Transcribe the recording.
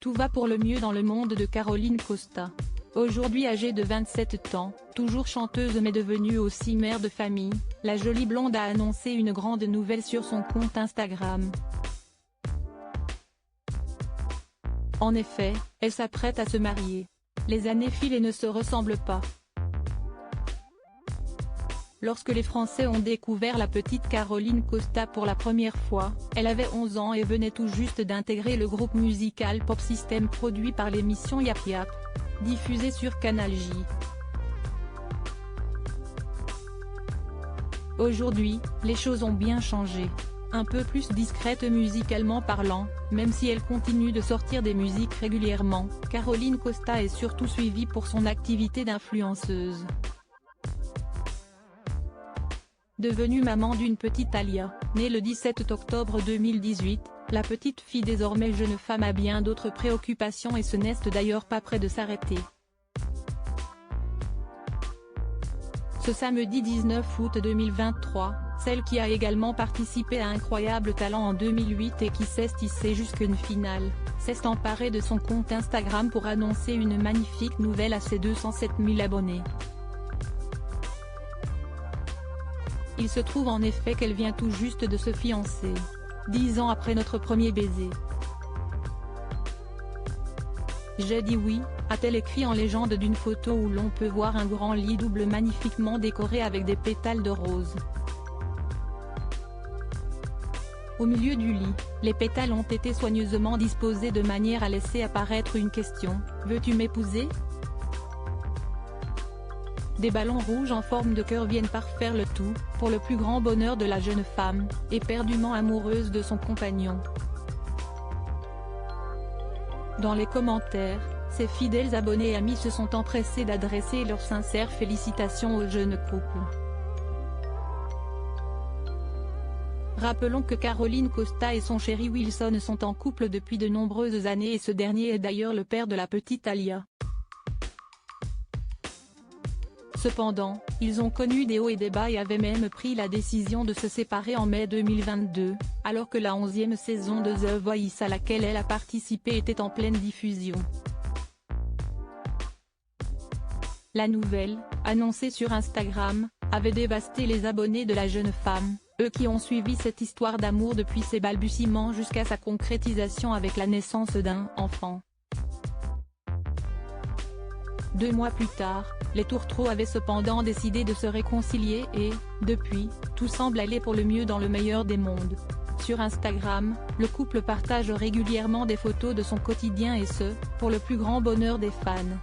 Tout va pour le mieux dans le monde de Caroline Costa. Aujourd'hui âgée de 27 ans, toujours chanteuse mais devenue aussi mère de famille, la jolie blonde a annoncé une grande nouvelle sur son compte Instagram. En effet, elle s'apprête à se marier. Les années filent et ne se ressemblent pas. Lorsque les Français ont découvert la petite Caroline Costa pour la première fois, elle avait 11 ans et venait tout juste d'intégrer le groupe musical Pop System produit par l'émission Yap Yap, diffusée sur Canal J. Aujourd'hui, les choses ont bien changé. Un peu plus discrète musicalement parlant, même si elle continue de sortir des musiques régulièrement, Caroline Costa est surtout suivie pour son activité d'influenceuse. Devenue maman d'une petite Alia, née le 17 octobre 2018, la petite fille désormais jeune femme a bien d'autres préoccupations et ce n'est d'ailleurs pas près de s'arrêter. Ce samedi 19 août 2023, celle qui a également participé à Incroyable Talent en 2008 et qui s'est hissée jusqu'une finale, s'est emparée de son compte Instagram pour annoncer une magnifique nouvelle à ses 207 000 abonnés. Il se trouve en effet qu'elle vient tout juste de se fiancer. 10 ans après notre premier baiser. J'ai dit oui, a-t-elle écrit en légende d'une photo où l'on peut voir un grand lit double magnifiquement décoré avec des pétales de rose. Au milieu du lit, les pétales ont été soigneusement disposés de manière à laisser apparaître une question, veux-tu m'épouser ? Des ballons rouges en forme de cœur viennent parfaire le tout, pour le plus grand bonheur de la jeune femme, éperdument amoureuse de son compagnon. Dans les commentaires, ses fidèles abonnés et amis se sont empressés d'adresser leurs sincères félicitations au jeune couple. Rappelons que Caroline Costa et son chéri Wilson sont en couple depuis de nombreuses années et ce dernier est d'ailleurs le père de la petite Alia. Cependant, ils ont connu des hauts et des bas et avaient même pris la décision de se séparer en mai 2022, alors que la 11e saison de The Voice à laquelle elle a participé était en pleine diffusion. La nouvelle, annoncée sur Instagram, avait dévasté les abonnés de la jeune femme, eux qui ont suivi cette histoire d'amour depuis ses balbutiements jusqu'à sa concrétisation avec la naissance d'un enfant. 2 mois plus tard, les tourtereaux avaient cependant décidé de se réconcilier et, depuis, tout semble aller pour le mieux dans le meilleur des mondes. Sur Instagram, le couple partage régulièrement des photos de son quotidien et ce, pour le plus grand bonheur des fans.